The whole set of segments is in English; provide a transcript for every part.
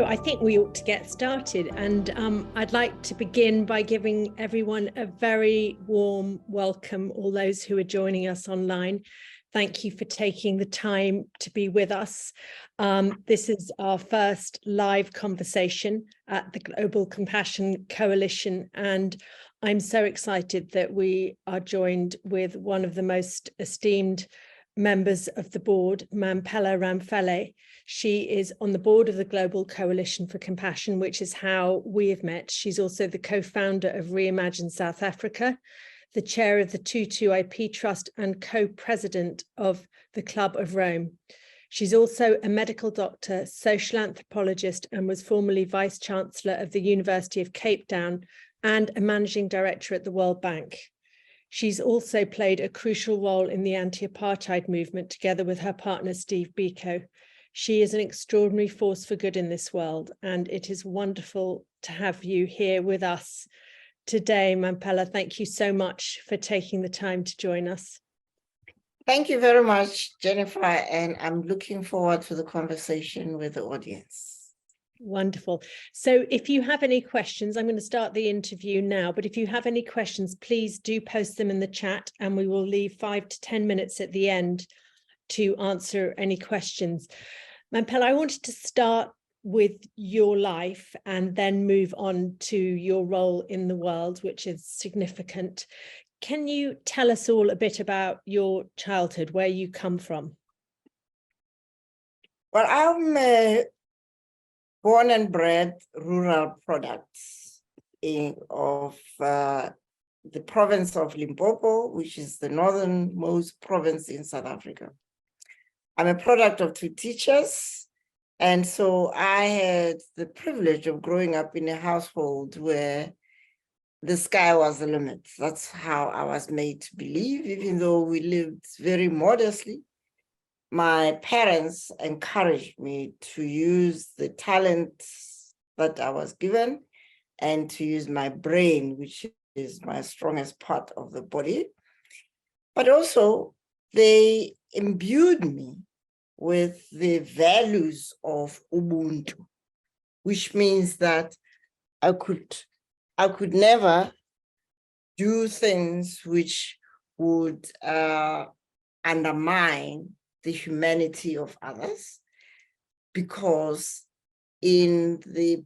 I think we ought to get started, and I'd like to begin by giving everyone a very warm welcome, all those who are joining us online. Thank you for taking the time to be with us. This is our first live conversation at the Global Compassion Coalition, and I'm so excited that we are joined with one of the most esteemed members of the board, Mamphela Ramphele. She is on the board of the Global Coalition for Compassion, which is how we have met. She's also the co-founder of Reimagining South Africa, the chair of the Tutu IP Trust, and co-president of the Club of Rome. She's also a medical doctor, social anthropologist, and was formerly vice-chancellor of the University of Cape Town and a managing director at the World Bank. She's also played a crucial role in the anti-apartheid movement together with her partner, Steve Biko. She is an extraordinary force for good in this world, and it is wonderful to have you here with us today, Mamphela. Thank you so much for taking the time to join us. Thank you very much, Jennifer, and I'm looking forward to the conversation with the audience. Wonderful. So if you have any questions, I'm going to start the interview now, but if you have any questions, please do post them in the chat, and we will leave 5 to 10 minutes at the end to answer any questions. Mamphela, I wanted to start with your life and then move on to your role in the world, which is significant. Can you tell us all a bit about your childhood, where you come from? Well, I'm born and bred rural products of the province of Limpopo, which is the northernmost province in South Africa. I'm a product of 2 teachers, and so I had the privilege of growing up in a household where the sky was the limit. That's how I was made to believe, even though we lived very modestly. My parents encouraged me to use the talents that I was given and to use my brain, which is my strongest part of the body. But also, they imbued me with the values of Ubuntu, which means that I could never do things which would undermine the humanity of others, because in the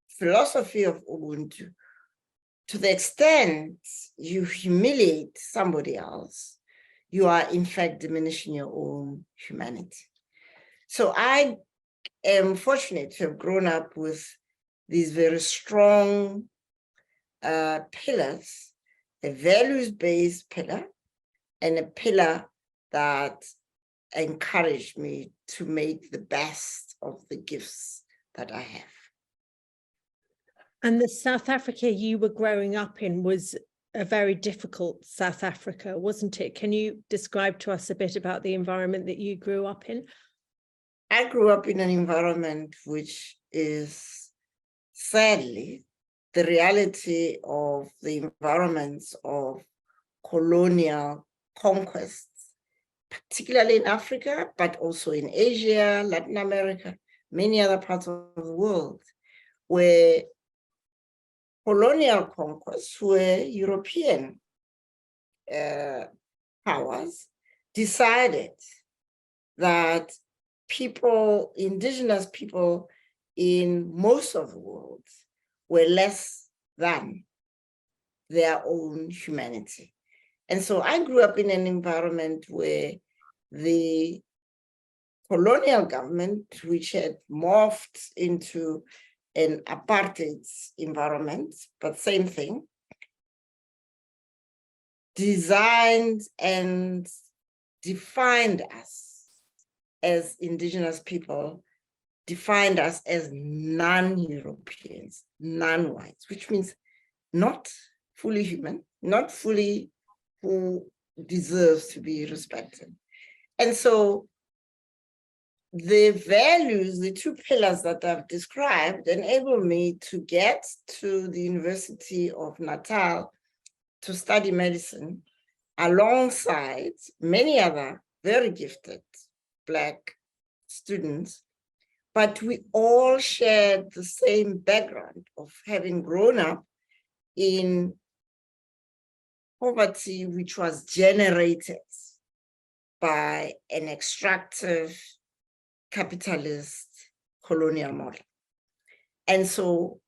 philosophy of Ubuntu, to the extent you humiliate somebody else, you are in fact diminishing your own humanity. So I am fortunate to have grown up with these very strong pillars, a values-based pillar and a pillar that encouraged me to make the best of the gifts that I have. And the South Africa you were growing up in was a very difficult South Africa, wasn't it? Can you describe to us a bit about the environment that you grew up in? I grew up in an environment which is sadly the reality of the environments of colonial conquests, particularly in Africa, but also in Asia, Latin America, many other parts of the world, where colonial conquests, where European powers decided that people, indigenous people in most of the world, were less than their own humanity. And so I grew up in an environment where the colonial government, which had morphed into an apartheid environment, but same thing, designed and defined us as indigenous people, defined us as non-Europeans, non-whites, which means not fully human, not fully who deserves to be respected. And so the values, the 2 pillars that I've described, enable me to get to the University of Natal to study medicine alongside many other very gifted Black students, but we all shared the same background of having grown up in poverty, which was generated by an extractive capitalist colonial model. And so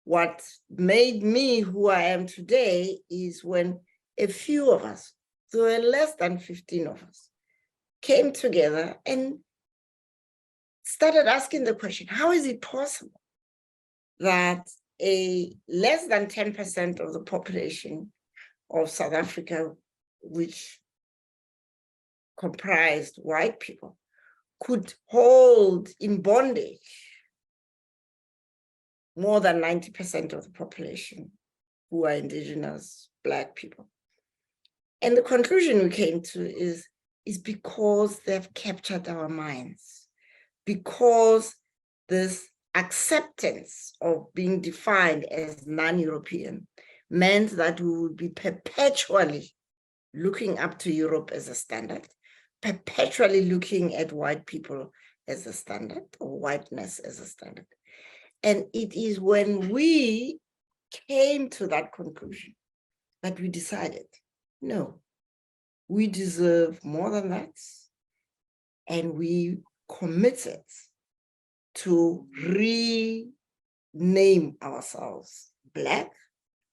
what made me who I am today is when a few of us, there were less than 15 of us, came together and started asking the question, how is it possible that a less than 10% of the population of South Africa, which comprised white people, could hold in bondage more than 90% of the population who are indigenous Black people? And the conclusion we came to is because they've captured our minds, because this acceptance of being defined as non-European meant that we would be perpetually looking up to Europe as a standard, perpetually looking at white people as a standard, or whiteness as a standard. And it is when we came to that conclusion that we decided, no, we deserve more than that. And we committed to rename ourselves Black,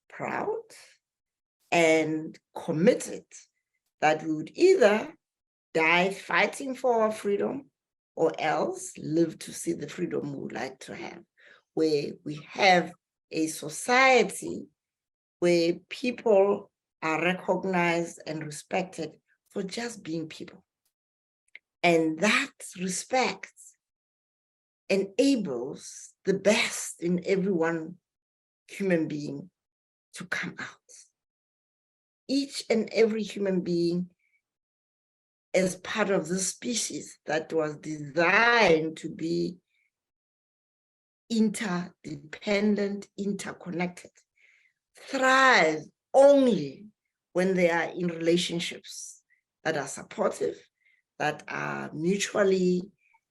proud, and committed that we would either die fighting for our freedom or else live to see the freedom we would like to have, where we have a society where people are recognized and respected for just being people. And that respect enables the best in every one human being to come out. Each and every human being as part of this species that was designed to be interdependent, interconnected, thrive only when they are in relationships that are supportive, that are mutually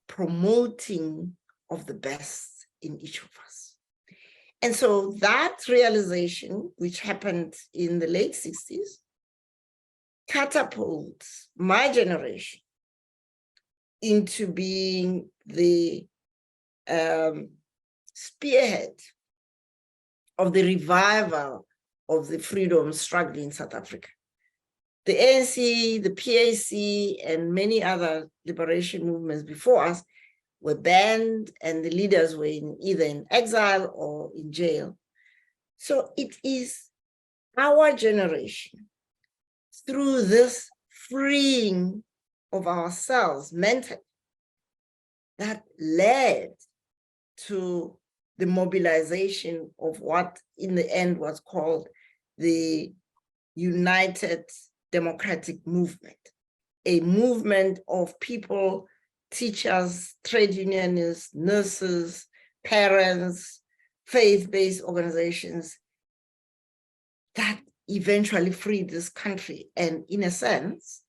promoting of the best in each of us. And so that realization, which happened in the late 60s, catapults my generation into being the spearhead of the revival of the freedom struggle in South Africa. The ANC, the PAC, and many other liberation movements before us were banned, and the leaders were either in exile or in jail. So it is our generation, through this freeing of ourselves mentally, that led to the mobilization of what in the end was called the United Democratic Movement, a movement of people, teachers, trade unionists, nurses, parents, faith-based organizations that eventually freed this country and, in a sense,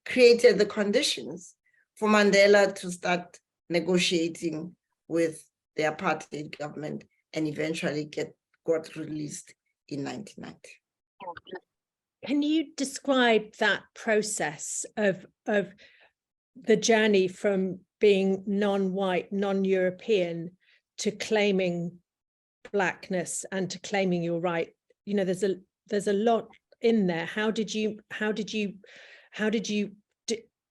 created the conditions for Mandela to start negotiating with the apartheid government and eventually got released in 1990. Can you describe that process of the journey from being non-white, non-European to claiming Blackness and to claiming your right? You know, there's a lot in there. How did you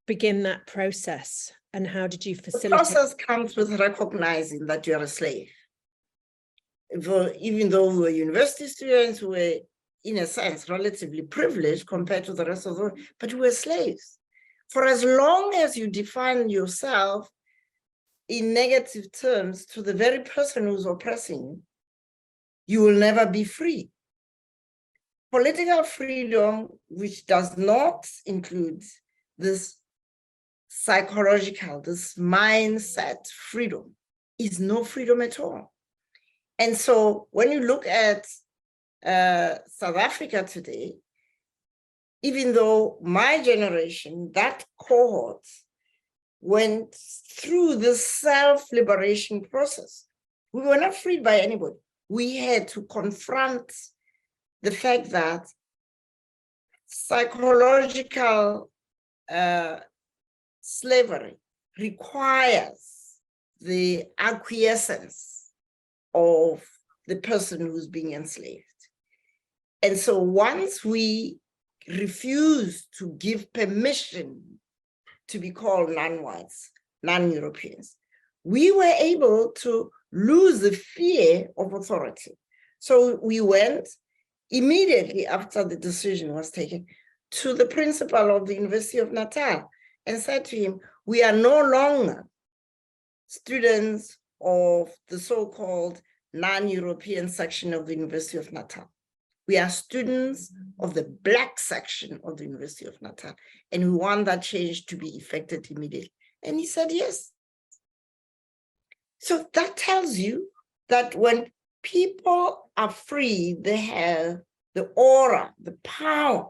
begin that process, and how did you facilitate? The process comes with recognizing that you're a slave. Even though we were university students, we were, in a sense, relatively privileged compared to the rest of the world, but we were slaves. For as long as you define yourself in negative terms to the very person who's oppressing you, you will never be free. Political freedom, which does not include this psychological, this mindset freedom, is no freedom at all. And so when you look at South Africa today, even though my generation, that cohort, went through this self-liberation process. We were not freed by anybody. We had to confront the fact that psychological slavery requires the acquiescence of the person who's being enslaved. And so once we refused to give permission to be called non-whites, non-Europeans, we were able to lose the fear of authority. So we went immediately after the decision was taken to the principal of the University of Natal and said to him, we are no longer students of the so-called non-European section of the University of Natal. We are students of the Black section of the University of Natal, and we want that change to be effected immediately. And he said, yes. So that tells you that when people are free, they have the aura, the power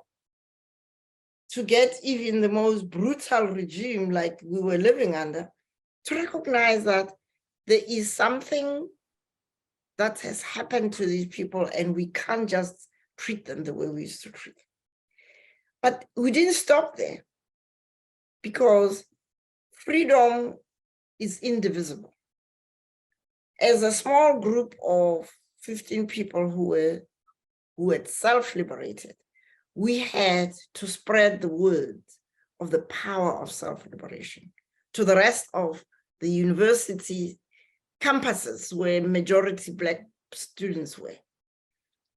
to get even the most brutal regime like we were living under, to recognize that there is something that has happened to these people and we can't just treat them the way we used to treat them. But we didn't stop there, because freedom is indivisible. As a small group of 15 people who had self-liberated, we had to spread the word of the power of self-liberation to the rest of the university campuses where majority Black students were.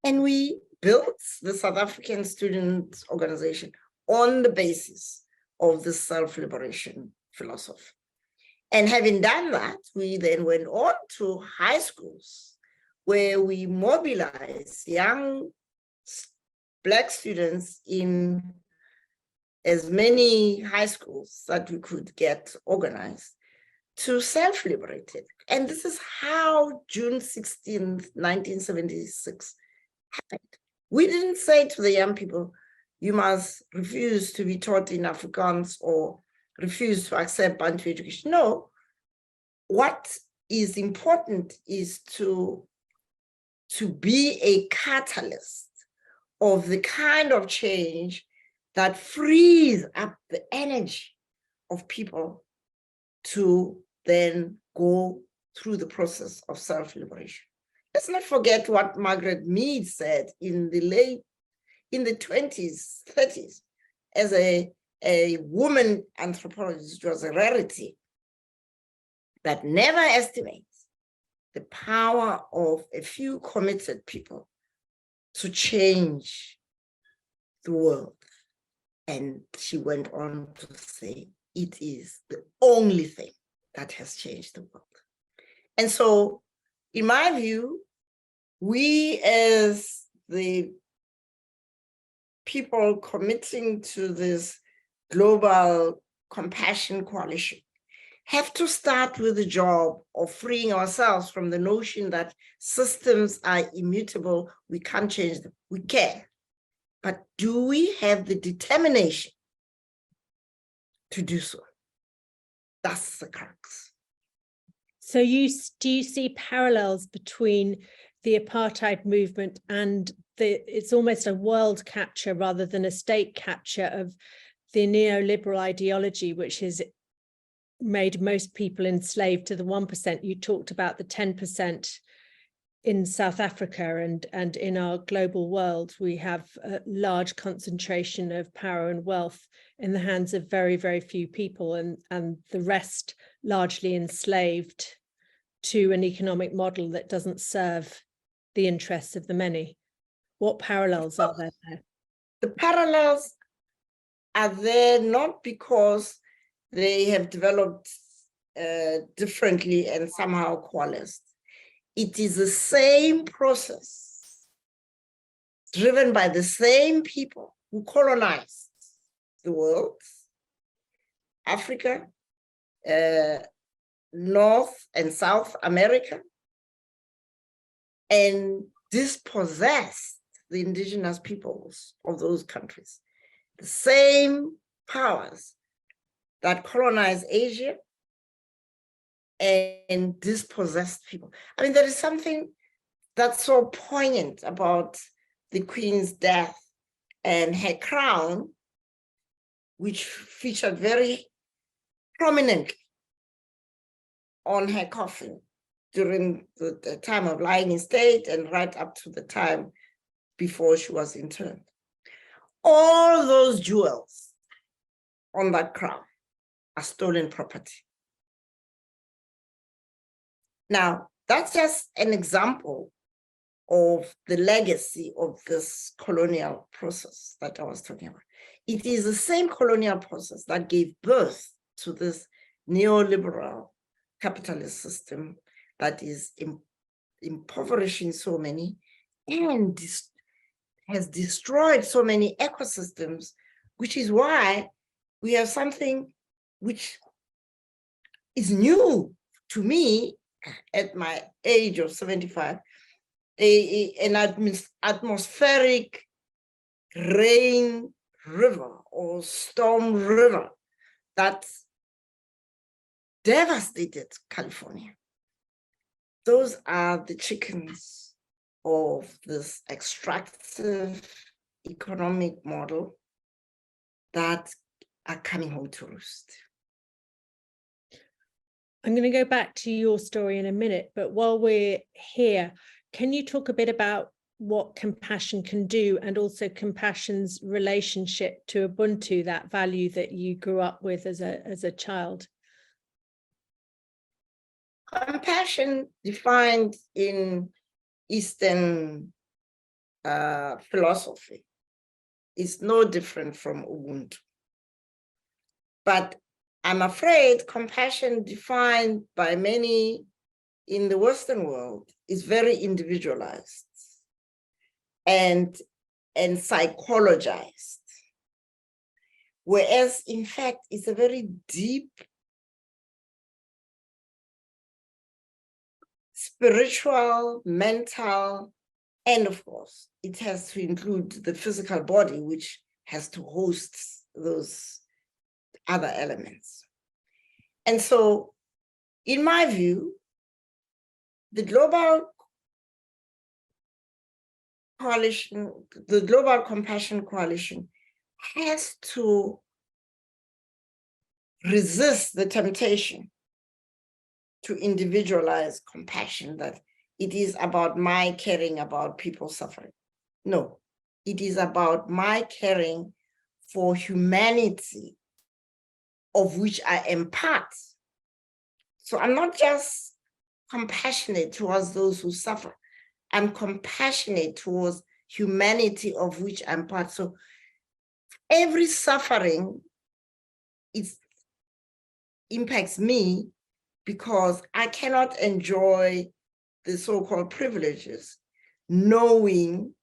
And we built the South African Student Organization on the basis of the self-liberation philosophy. And having done that, we then went on to high schools where we mobilized young Black students in as many high schools that we could get organized to self-liberate it. And this is how June 16th, 1976 happened. We didn't say to the young people, you must refuse to be taught in Afrikaans or refuse to accept Bantu education. No, what is important is to be a catalyst of the kind of change that frees up the energy of people to then go through the process of self-liberation. Let's not forget what Margaret Mead said in the 20s, 30s, as a woman anthropologist. It was a rarity, that never estimates the power of a few committed people to change the world. And she went on to say, it is the only thing that has changed the world. And so, in my view, we as the people committing to this global compassion coalition have to start with the job of freeing ourselves from the notion that systems are immutable, we can't change them. We can. But do we have the determination to do so? That's the crux. So do you see parallels between the apartheid movement and it's almost a world capture rather than a state capture of the neoliberal ideology, which has made most people enslaved to the 1%? You talked about the 10% in South Africa, and in our global world, we have a large concentration of power and wealth in the hands of very, very few people, and the rest largely enslaved to an economic model that doesn't serve the interests of the many. What parallels are there? The parallels are there not because they have developed differently and somehow coalesced. It is the same process driven by the same people who colonized the world, Africa, North and South America, and dispossessed the indigenous peoples of those countries. The same powers that colonized Asia and dispossessed people. I mean, there is something that's so poignant about the Queen's death and her crown, which featured very prominently on her coffin during the time of lying in state and right up to the time before she was interned. All those jewels on that crown are stolen property. Now, that's just an example of the legacy of this colonial process that I was talking about. It is the same colonial process that gave birth to this neoliberal capitalist system that is impoverishing so many and has destroyed so many ecosystems, which is why we have something which is new to me at my age of 75, an atmospheric rain river or storm river that devastated California. Those are the chickens of this extractive economic model that are coming home to roost. I'm going to go back to your story in a minute, but while we're here, can you talk a bit about what compassion can do and also compassion's relationship to Ubuntu, that value that you grew up with as a child? Compassion, defined in Eastern philosophy, is no different from Ubuntu. But I'm afraid compassion, defined by many in the Western world, is very individualized and psychologized. Whereas, in fact, it's a very deep spiritual, mental, and of course, it has to include the physical body, which has to host those other elements. And so, in my view, the global coalition, the Global Compassion Coalition, has to resist the temptation to individualize compassion, that it is about my caring about people suffering. No, it is about my caring for humanity, of which I am part. So I'm not just compassionate towards those who suffer. I'm compassionate towards humanity, of which I'm part. So every suffering impacts me, because I cannot enjoy the so-called privileges, knowing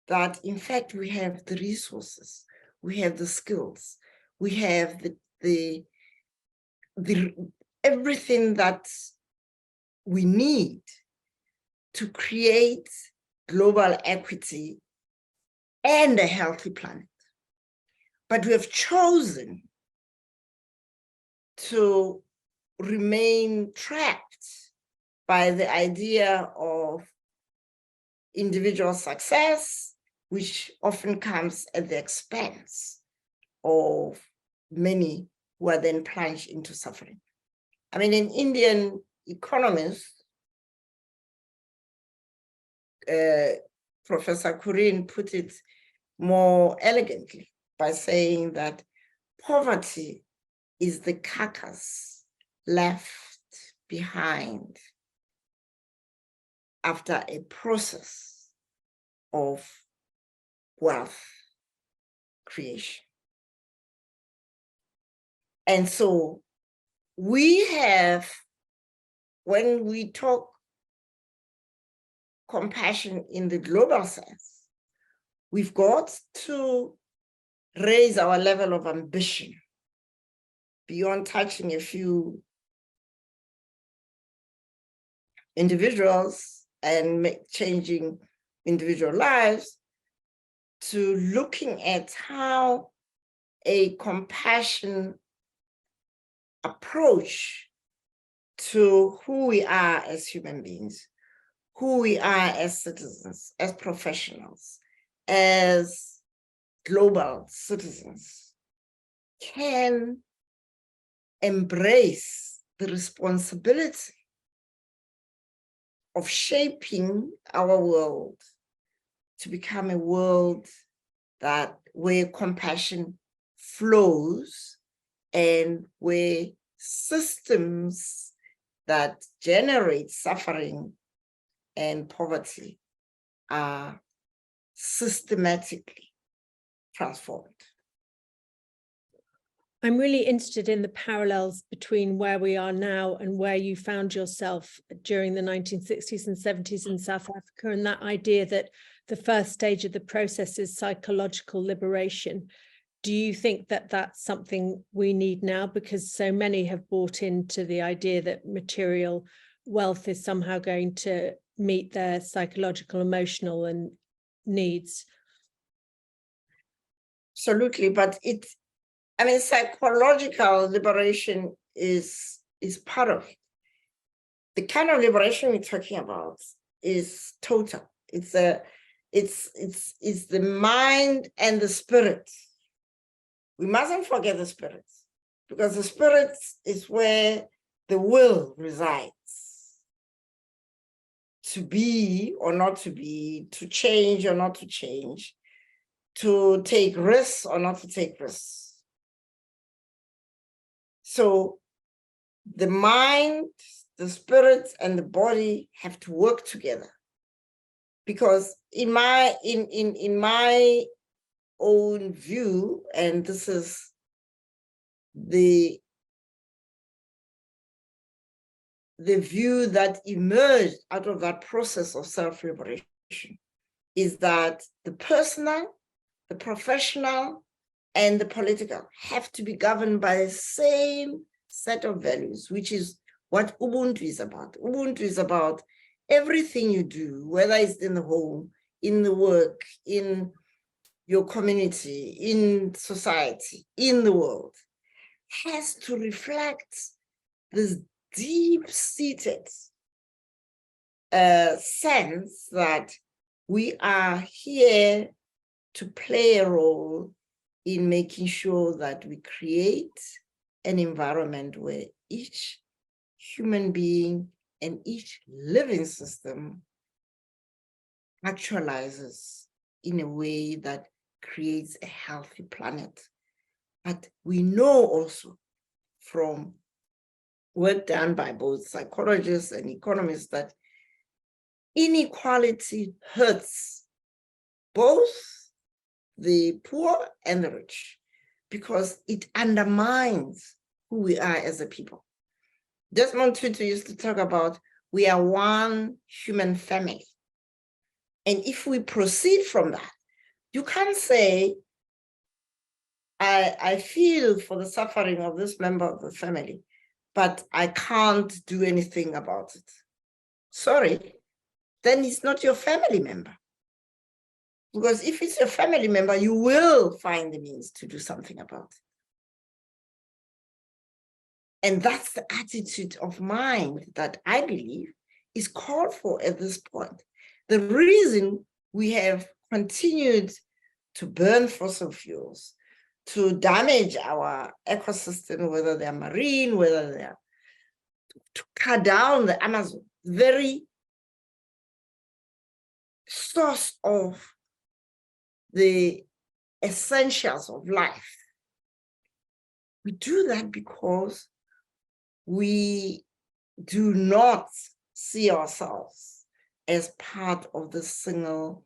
that in fact we have the resources, we have the skills, we have the everything that we need to create global equity and a healthy planet. But we have chosen to remain trapped by the idea of individual success, which often comes at the expense of many who are then plunged into suffering. I mean, an Indian economist, Professor Kurin, put it more elegantly by saying that poverty is the carcass left behind after a process of wealth creation. And so we have, when we talk compassion in the global sense, we've got to raise our level of ambition beyond touching a few individuals and changing individual lives, to looking at how a compassion approach to who we are as human beings, who we are as citizens, as professionals, as global citizens, can embrace the responsibility of shaping our world to become a world that where compassion flows and where systems that generate suffering and poverty are systematically transformed. I'm really interested in the parallels between where we are now and where you found yourself during the 1960s and 70s in South Africa, and that idea that the first stage of the process is psychological liberation. Do you think that that's something we need now? Because so many have bought into the idea that material wealth is somehow going to meet their psychological, emotional and needs. Absolutely, but psychological liberation is part of it. The kind of liberation we're talking about is total. It's the mind and the spirit. We mustn't forget the spirit, because the spirit is where the will resides. To be or not to be, to change or not to change, to take risks or not to take risks. So the mind, the spirit, and the body have to work together. Because in my own view, and this is the view that emerged out of that process of self-liberation, is that the personal, the professional, and the political have to be governed by the same set of values, which is what Ubuntu is about. Ubuntu is about everything you do, whether it's in the home, in the work, in your community, in society, in the world, has to reflect this deep-seated sense that we are here to play a role in making sure that we create an environment where each human being and each living system actualizes in a way that creates a healthy planet. But we know also from work done by both psychologists and economists that inequality hurts both the poor and the rich, because it undermines who we are as a people. Desmond Tutu used to talk about, we are one human family. And if we proceed from that, you can't say, I feel for the suffering of this member of the family, but I can't do anything about it. Sorry, then it's not your family member. Because if it's your family member, you will find the means to do something about it. And that's the attitude of mind that I believe is called for at this point. The reason we have continued to burn fossil fuels, to damage our ecosystem, whether they're marine, whether they're to cut down the Amazon, very source of the essentials of life. We do that because we do not see ourselves as part of the single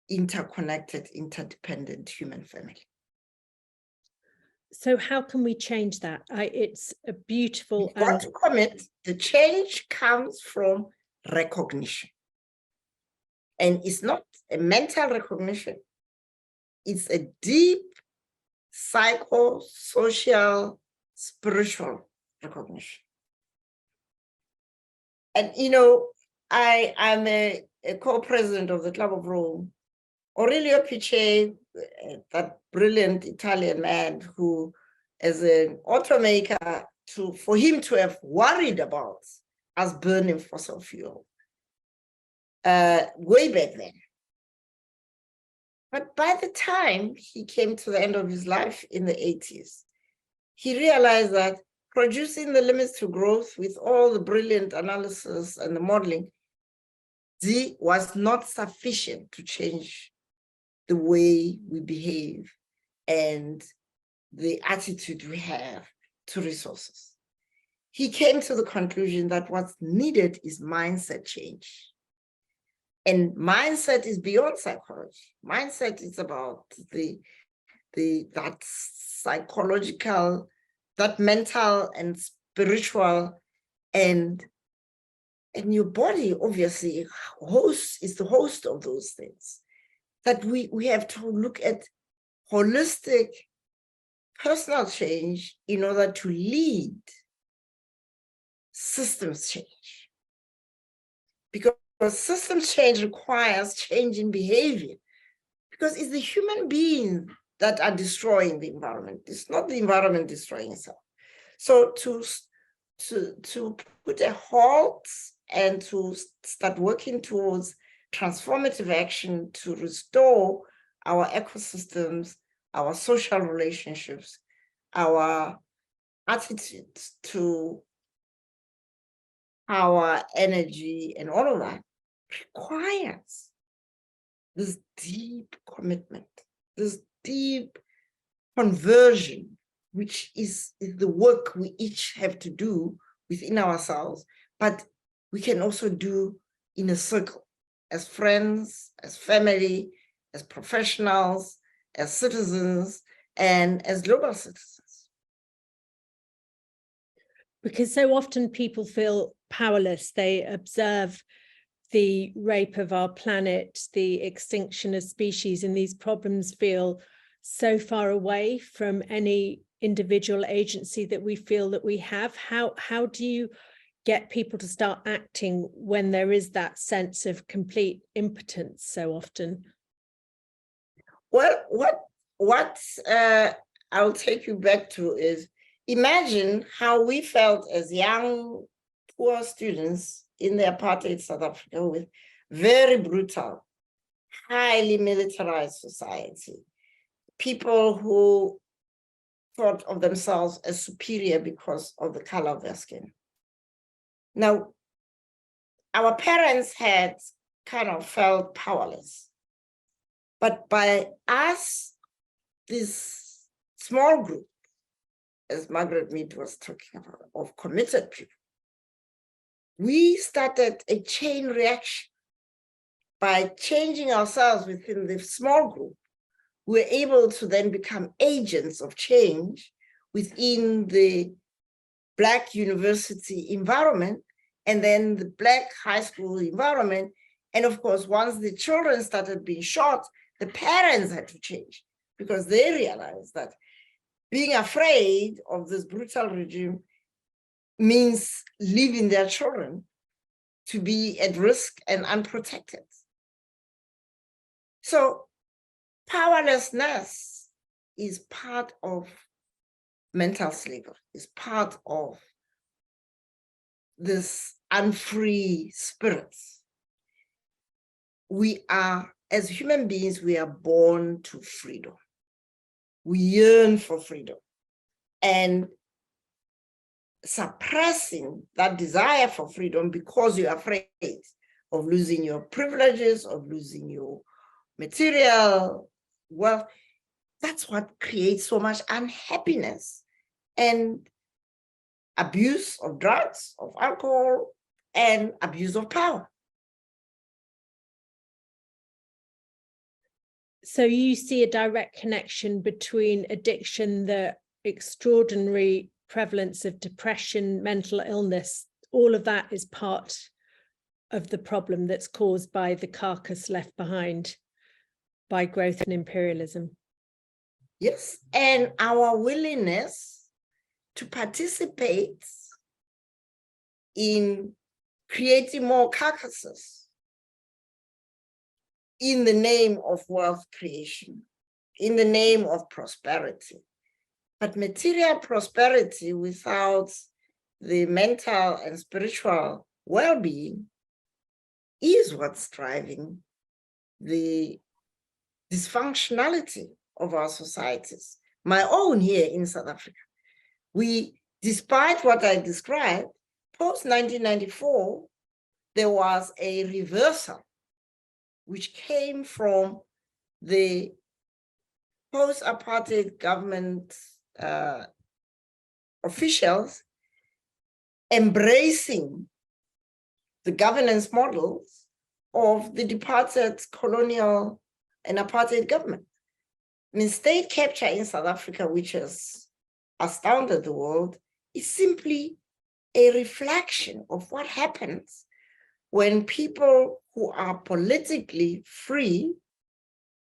interconnected, interdependent human family. So how can we change that? It's a beautiful You've got to commit. The change comes from recognition. And it's not a mental recognition. It's a deep psycho-social, spiritual recognition. And, I'm a co-president of the Club of Rome. Aurelio Pice, that brilliant Italian man who as an automaker for him to have worried about us burning fossil fuel way back then. But by the time he came to the end of his life in the 80s, he realized that producing the limits to growth with all the brilliant analysis and the modeling was not sufficient to change the way we behave and the attitude we have to resources. He came to the conclusion that what's needed is mindset change. And mindset is beyond psychology. Mindset is about that psychological, that mental and spiritual, and your body obviously is the host of those things. That we have to look at holistic personal change in order to lead systems change. Because systems change requires change in behavior, because it's the human beings that are destroying the environment. It's not the environment destroying itself. So to put a halt and to start working towards transformative action to restore our ecosystems, our social relationships, our attitudes to our energy and all of that requires this deep commitment, this deep conversion, which is the work we each have to do within ourselves, but we can also do in a circle, as friends, as family, as professionals, as citizens, and as global citizens. Because so often people feel powerless. They observe the rape of our planet, the extinction of species, and these problems feel so far away from any individual agency that we feel that we have. How do you get people to start acting when there is that sense of complete impotence so often? Well, what I'll take you back to is, imagine how we felt as young, poor students in the apartheid South Africa, with very brutal, highly militarized society. People who thought of themselves as superior because of the color of their skin. Now, our parents had kind of felt powerless. But by us, this small group, as Margaret Mead was talking about, of committed people, we started a chain reaction. By changing ourselves within the small group, we're able to then become agents of change within the Black university environment, and then the Black high school environment. And of course, once the children started being shot, the parents had to change, because they realized that being afraid of this brutal regime means leaving their children to be at risk and unprotected. So powerlessness is part of mental slavery, is part of this unfree spirits. We are, as human beings, we are born to freedom. We yearn for freedom. And suppressing that desire for freedom because you're afraid of losing your privileges, of losing your material wealth, that's what creates so much unhappiness and abuse of drugs, of alcohol, and abuse of power. So you see a direct connection between addiction, the extraordinary prevalence of depression, mental illness, all of that is part of the problem that's caused by the carcass left behind by growth and imperialism. Yes, and our willingness to participate in creating more carcasses in the name of wealth creation, in the name of prosperity, But material prosperity without the mental and spiritual well-being is what's driving the dysfunctionality of our societies. My own here in South Africa. We, despite what I described, post-1994, there was a reversal which came from the post-apartheid government officials embracing the governance models of the departed colonial and apartheid government. I mean, state capture in South Africa, which has astounded the world, is simply a reflection of what happens when people who are politically free,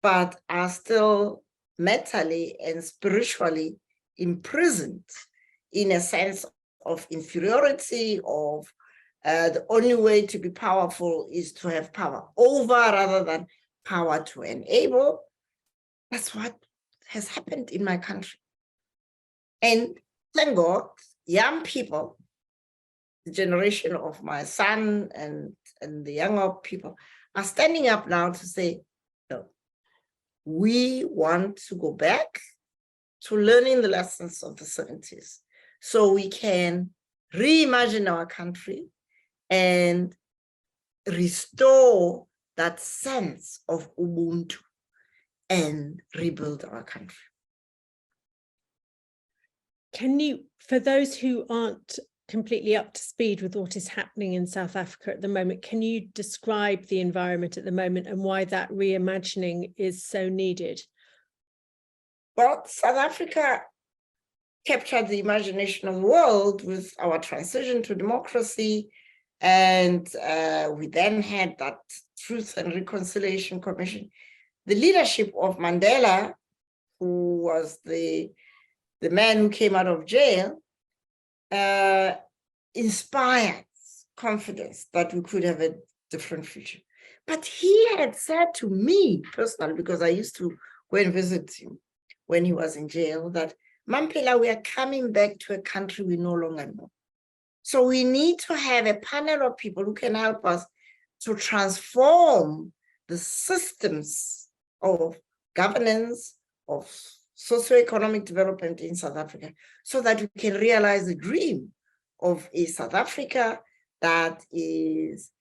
but are still mentally and spiritually imprisoned in a sense of inferiority, of the only way to be powerful is to have power over rather than power to enable. That's what has happened in my country. And thank God, young people, the generation of my son and the younger people, are standing up now to say, no, we want to go back to learning the lessons of the 70s so we can reimagine our country and restore that sense of Ubuntu and rebuild our country. Can you, for those who aren't completely up to speed with what is happening in South Africa at the moment, can you describe the environment at the moment and why that reimagining is so needed? Well, South Africa captured the imagination of the world with our transition to democracy. And we then had that Truth and Reconciliation Commission. The leadership of Mandela, who was the man who came out of jail, inspired confidence that we could have a different future. But he had said to me personally, because I used to go and visit him when he was in jail, that Mampela, we are coming back to a country we no longer know. So we need to have a panel of people who can help us to transform the systems of governance, of socioeconomic development in South Africa, so that we can realize the dream of a South Africa that is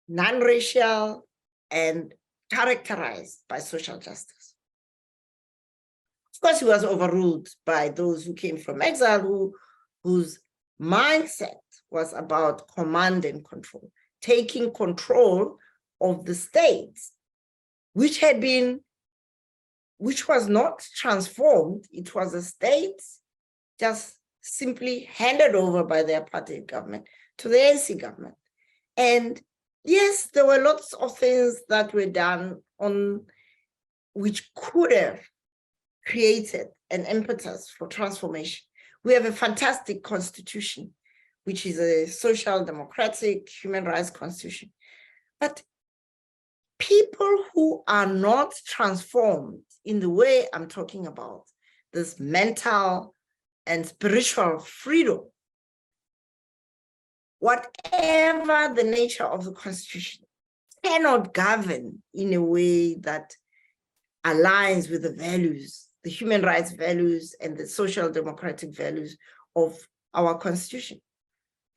non-racial and characterized by social justice. Of course, he was overruled by those who came from exile, whose mindset was about command and control, taking control of the states, which was not transformed. It was a state just simply handed over by the apartheid government to the ANC government. And yes, there were lots of things that were done on which could have created an impetus for transformation. We have a fantastic constitution, which is a social democratic human rights constitution. But people who are not transformed in the way I'm talking about, this mental and spiritual freedom, whatever the nature of the constitution, cannot govern in a way that aligns with the values, the human rights values and the social democratic values of our constitution.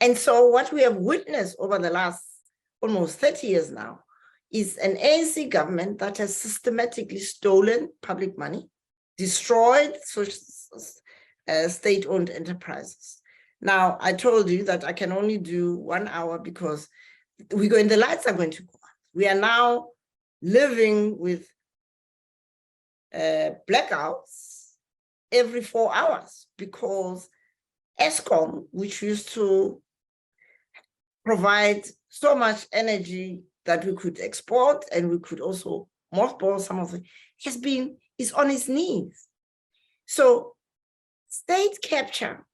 And so what we have witnessed over the last almost 30 years now is an ANC government that has systematically stolen public money, destroyed state-owned enterprises. Now, I told you that I can only do 1 hour because the lights are going to go on. We are now living with blackouts every 4 hours because Eskom, which used to provide so much energy that we could export and we could also mothball some of it, is on its knees. So state capture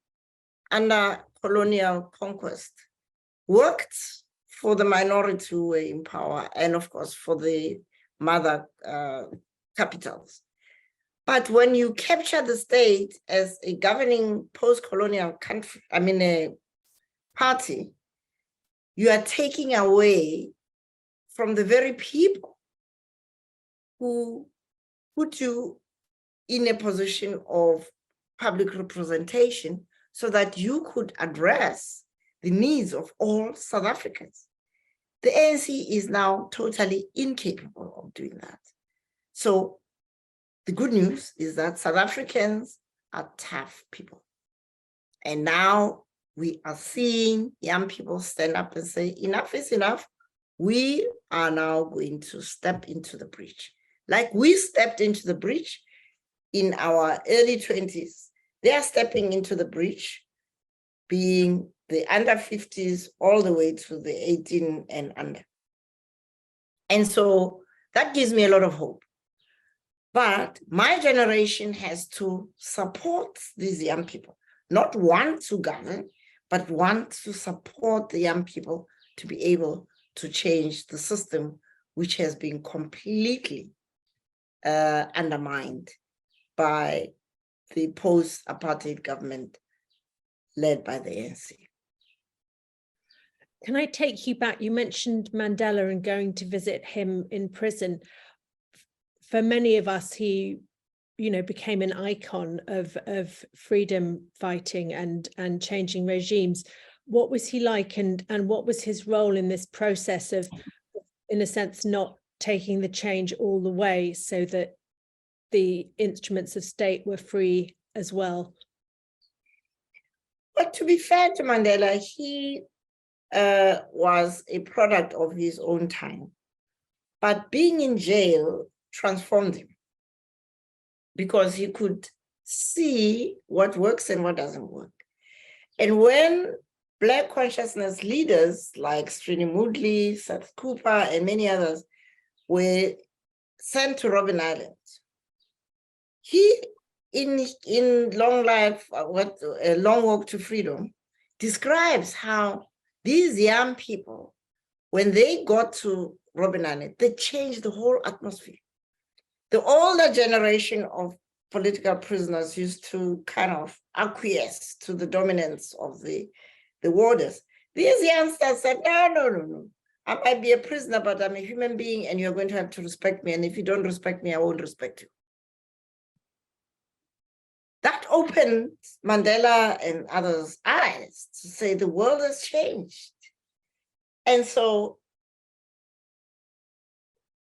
under colonial conquest worked for the minority who were in power and of course for the mother capitals. But when you capture the state as a governing post-colonial country, a party, you are taking away from the very people who put you in a position of public representation so that you could address the needs of all South Africans. The ANC is now totally incapable of doing that. So the good news is that South Africans are tough people. And now we are seeing young people stand up and say, enough is enough. We are now going to step into the breach. Like we stepped into the breach in our early 20s, they are stepping into the breach, being the under 50s all the way to the 18 and under. And so that gives me a lot of hope. But my generation has to support these young people, not want to govern, but want to support the young people to be able to change the system, which has been completely undermined by the post-apartheid government led by the ANC. Can I take you back? You mentioned Mandela and going to visit him in prison. For many of us, he, became an icon of freedom fighting and changing regimes. What was he like, and what was his role in this process of, in a sense, not taking the change all the way so that the instruments of state were free as well? But to be fair to Mandela, he was a product of his own time. But being in jail transformed him because he could see what works and what doesn't work. And when Black consciousness leaders like Srini Moodley, Seth Cooper, and many others were sent to Robben Island, he, in Long Life, A Long Walk to Freedom, describes how these young people, when they got to Robben Island, they changed the whole atmosphere. The older generation of political prisoners used to kind of acquiesce to the dominance of the warders. These youngsters said, no. I might be a prisoner, but I'm a human being and you're going to have to respect me. And if you don't respect me, I won't respect you. That opened Mandela and others' eyes to say the world has changed. And so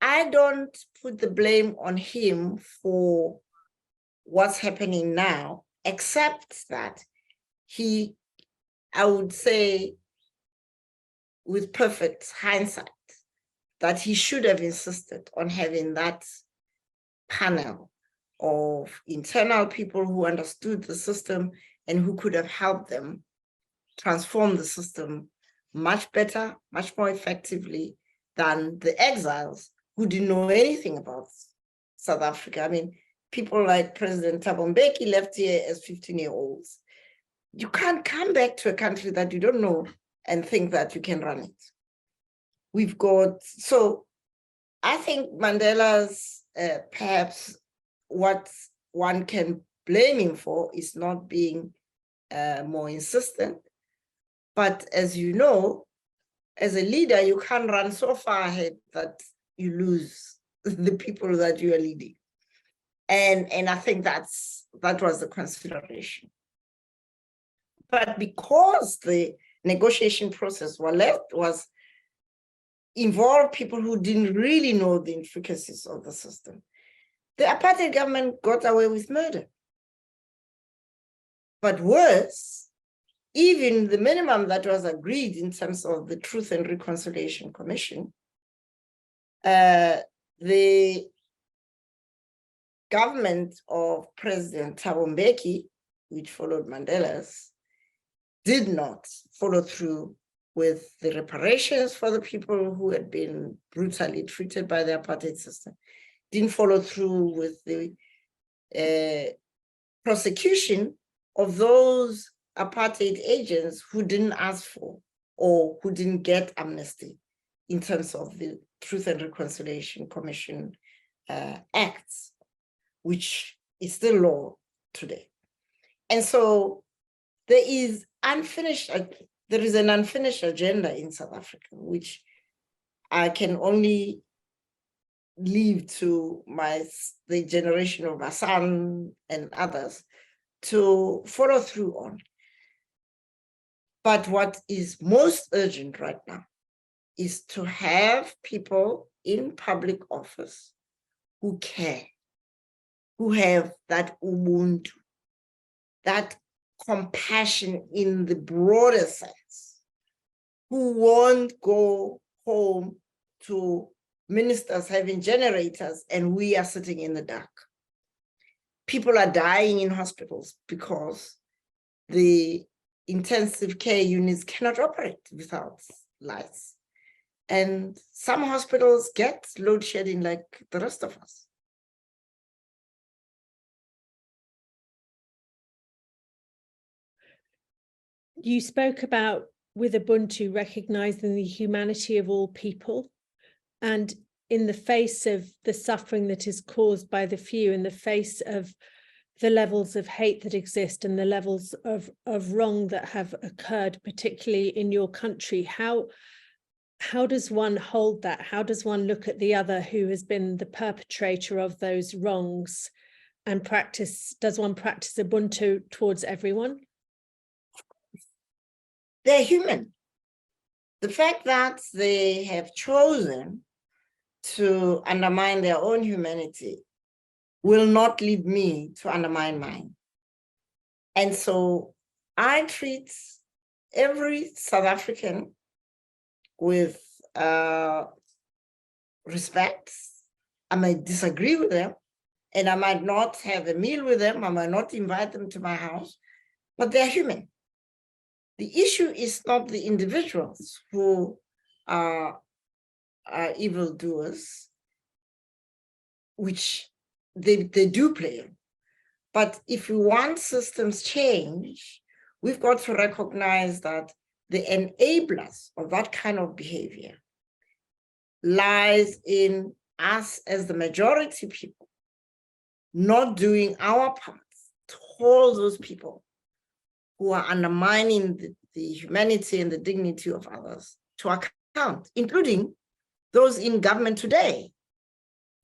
I don't put the blame on him for what's happening now, except that he, I would say, with perfect hindsight, that he should have insisted on having that panel of internal people who understood the system and who could have helped them transform the system much better, much more effectively than the exiles who didn't know anything about South Africa. I mean, people like President Thabo Mbeki left here as 15-year-olds. You can't come back to a country that you don't know and think that you can run it. So I think Mandela's perhaps what one can blame him for is not being more insistent. But as you know, as a leader, you can't run so far ahead that you lose the people that you are leading. And I think that was the consideration. But because the negotiation process was involved people who didn't really know the intricacies of the system, the apartheid government got away with murder. But worse, even the minimum that was agreed in terms of the Truth and Reconciliation Commission, the government of President Thabo Mbeki, which followed Mandela's, did not follow through with the reparations for the people who had been brutally treated by the apartheid system, didn't follow through with the prosecution of those apartheid agents who didn't ask for or who didn't get amnesty in terms of the Truth and Reconciliation Commission acts, which is still law today. And so there is an unfinished agenda in South Africa, which I can only leave to the generation of my son and others to follow through on. But what is most urgent right now is to have people in public office who care, who have that Ubuntu, that compassion in the broader sense, who won't go home to ministers having generators and we are sitting in the dark. People are dying in hospitals because the intensive care units cannot operate without lights. And some hospitals get load shedding like the rest of us. You spoke about, with Ubuntu, recognizing the humanity of all people, and in the face of the suffering that is caused by the few, in the face of the levels of hate that exist and the levels of wrong that have occurred, particularly in your country, how does one hold that? How does one look at the other who has been the perpetrator of those wrongs and does one practice Ubuntu towards everyone? They're human. The fact that they have chosen to undermine their own humanity will not lead me to undermine mine. And so I treat every South African with respect. I might disagree with them, and I might not have a meal with them, I might not invite them to my house, but they're human. The issue is not the individuals who are evildoers, which they do play. But if we want systems change, we've got to recognize that the enablers of that kind of behavior lies in us as the majority people, not doing our part to hold those people who are undermining the humanity and the dignity of others to account, including those in government today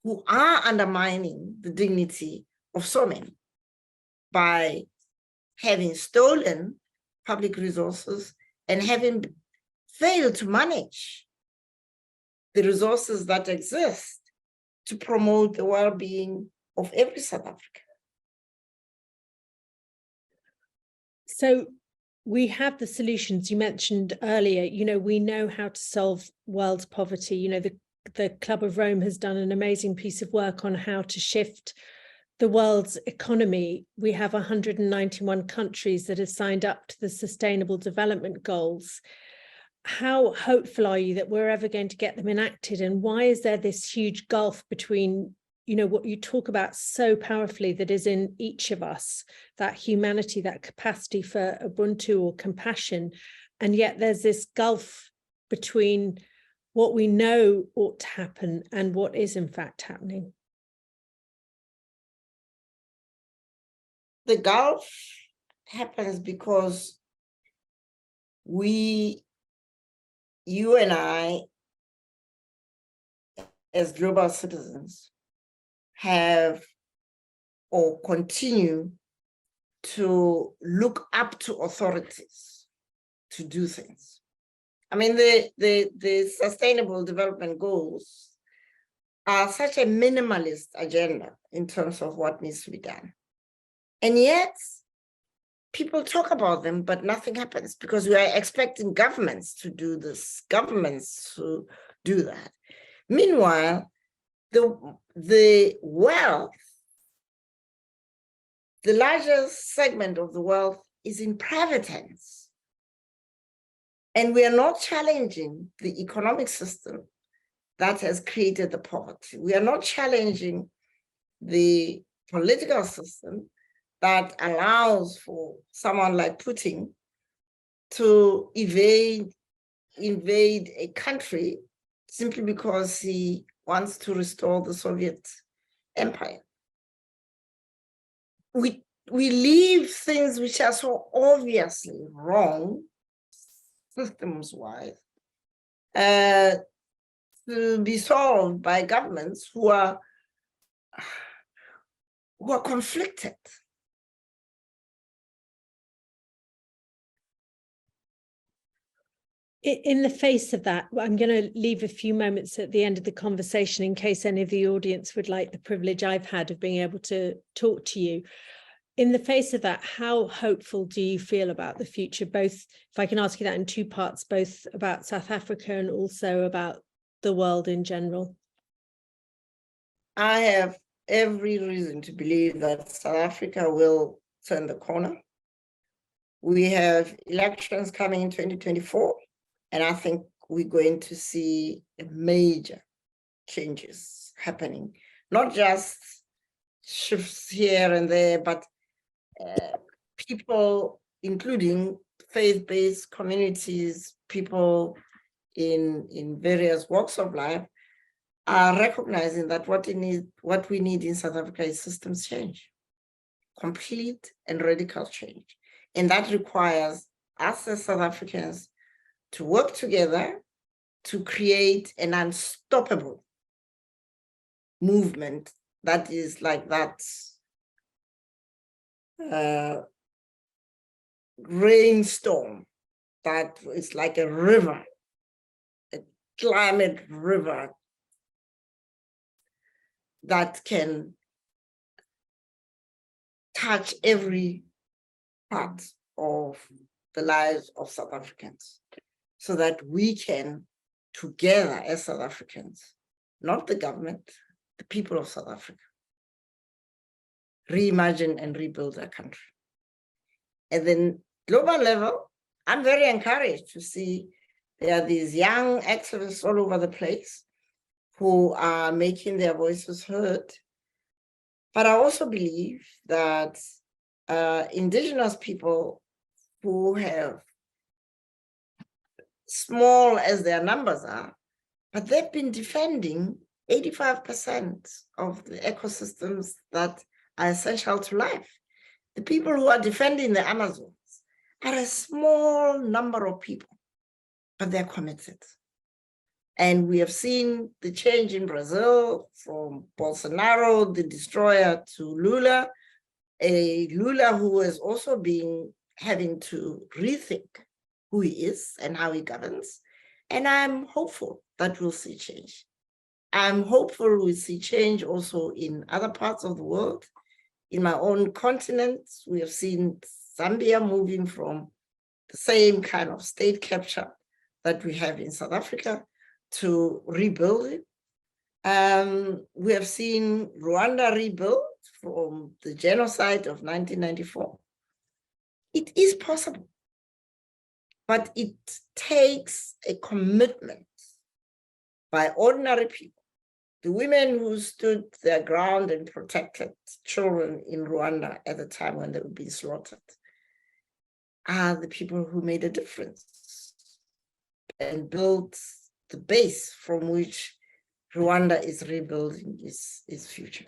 who are undermining the dignity of so many by having stolen public resources and having failed to manage the resources that exist to promote the well-being of every South African. So we have the solutions you mentioned earlier. You know, we know how to solve world poverty. You know, the Club of Rome has done an amazing piece of work on how to shift the world's economy. We have 191 countries that have signed up to the Sustainable Development Goals. How hopeful are you that we're ever going to get them enacted? And why is there this huge gulf between, you know, what you talk about so powerfully that is in each of us, that humanity, that capacity for Ubuntu or compassion, and yet there's this gulf between what we know ought to happen and what is in fact happening? The gulf happens because you and I, as global citizens, have or continue to look up to authorities to do things. I mean, the Sustainable Development Goals are such a minimalist agenda in terms of what needs to be done. And yet, people talk about them, but nothing happens because we are expecting governments to do this, governments to do that. Meanwhile, the wealth, the largest segment of the wealth is in private hands. And we are not challenging the economic system that has created the poverty. We are not challenging the political system that allows for someone like Putin to invade a country simply because he wants to restore the Soviet empire. we leave things which are so obviously wrong, systems-wise, to be solved by governments who are conflicted. In the face of that, I'm going to leave a few moments at the end of the conversation in case any of the audience would like the privilege I've had of being able to talk to you. In the face of that, how hopeful do you feel about the future? Both, if I can ask you that in two parts, both about South Africa and also about the world in general. I have every reason to believe that South Africa will turn the corner. We have elections coming in 2024, and I think we're going to see major changes happening, not just shifts here and there, but people, including faith-based communities, people in various walks of life, are recognizing that what we need in South Africa is systems change, complete and radical change. And that requires us as South Africans to work together to create an unstoppable movement that is like that rainstorm that is like a river, a climate river that can touch every part of the lives of South Africans, so that we can, together as South Africans, not the government, the people of South Africa, reimagine and rebuild our country. And then global level, I'm very encouraged to see there are these young activists all over the place who are making their voices heard. But I also believe that indigenous people who have, small as their numbers are, but they've been defending 85% of the ecosystems that are essential to life. The people who are defending the Amazons are a small number of people, but they're committed. And we have seen the change in Brazil from Bolsonaro, the destroyer, to Lula, a Lula who has also been having to rethink who he is and how he governs. And I'm hopeful that we'll see change. I'm hopeful we'll see change also in other parts of the world. In my own continent, we have seen Zambia moving from the same kind of state capture that we have in South Africa to rebuilding. We have seen Rwanda rebuilt from the genocide of 1994. It is possible, but it takes a commitment by ordinary people. The women who stood their ground and protected children in Rwanda at the time when they were being slaughtered are the people who made a difference and built the base from which Rwanda is rebuilding its future.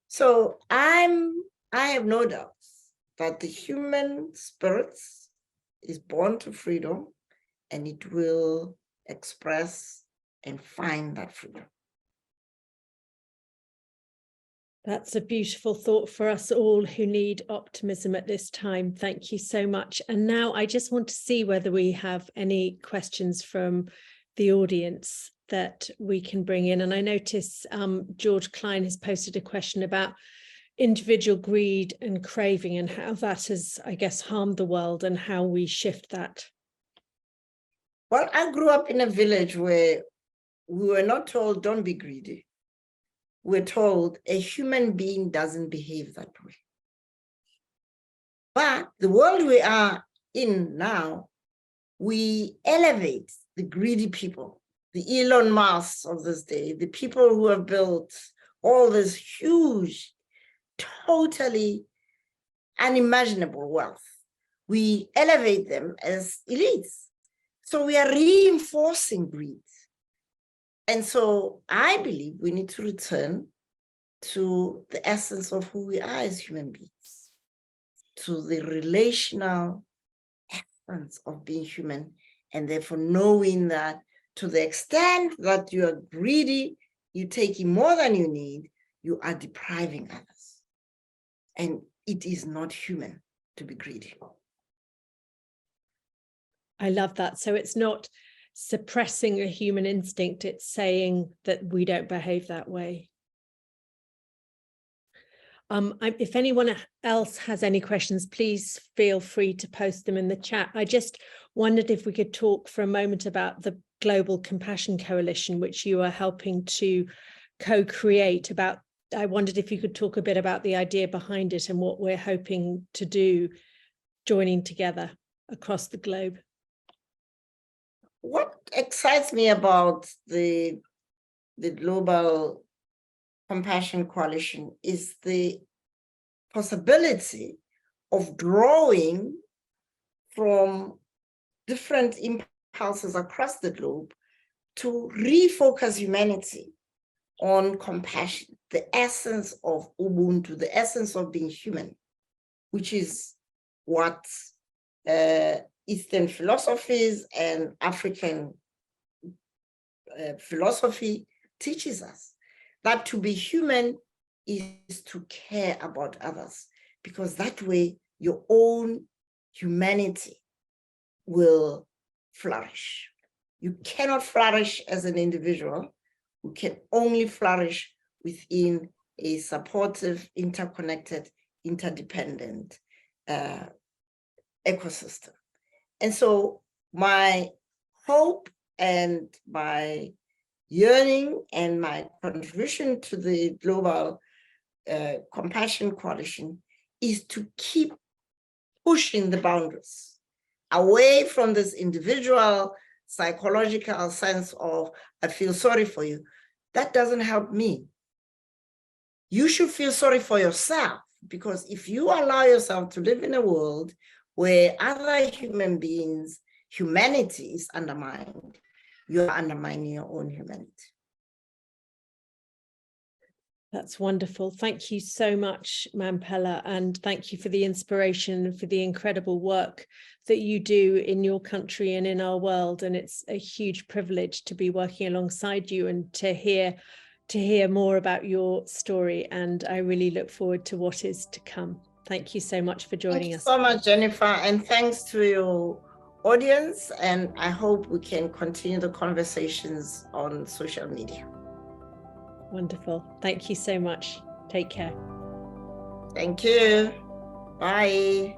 So I have no doubts that the human spirit is born to freedom, and it will express and find that freedom. That's a beautiful thought for us all who need optimism at this time. Thank you so much. And now I just want to see whether we have any questions from the audience that we can bring in. And I notice George Klein has posted a question about individual greed and craving and how that has, I guess, harmed the world and how we shift that. Well, I grew up in a village where we were not told, don't be greedy. We're told a human being doesn't behave that way. But the world we are in now, we elevate the greedy people, the Elon Musks of this day, the people who have built all this huge, totally unimaginable wealth. We elevate them as elites. So we are reinforcing greed. And so I believe we need to return to the essence of who we are as human beings, to the relational essence of being human, and therefore knowing that to the extent that you are greedy, you're taking more than you need, you are depriving others. And it is not human to be greedy. I love that. So it's not suppressing a human instinct, it's saying that we don't behave that way. If anyone else has any questions, please feel free to post them in the chat. I just wondered if we could talk for a moment about the Global Compassion Coalition, which you are helping to co-create. I wondered if you could talk a bit about the idea behind it and what we're hoping to do, joining together across the globe. What excites me about the Global Compassion Coalition is the possibility of drawing from different impulses across the globe to refocus humanity on compassion, the essence of Ubuntu, the essence of being human, which is what Eastern philosophies and African philosophy teaches us, that to be human is to care about others, because that way your own humanity will flourish. You cannot flourish as an individual. You can only flourish within a supportive, interconnected, interdependent ecosystem. And so my hope and my yearning and my contribution to the Global Compassion Coalition is to keep pushing the boundaries away from this individual psychological sense of, I feel sorry for you. That doesn't help me. You should feel sorry for yourself, because if you allow yourself to live in a world where other human beings' humanity is undermined, you're undermining your own humanity. That's wonderful. Thank you so much, Mamphela, and thank you for the inspiration and for the incredible work that you do in your country and in our world. And it's a huge privilege to be working alongside you and to hear more about your story. And I really look forward to what is to come. Thank you so much for joining us. Thank you so much, Jennifer, and thanks to your audience. And I hope we can continue the conversations on social media. Wonderful. Thank you so much. Take care. Thank you. Bye.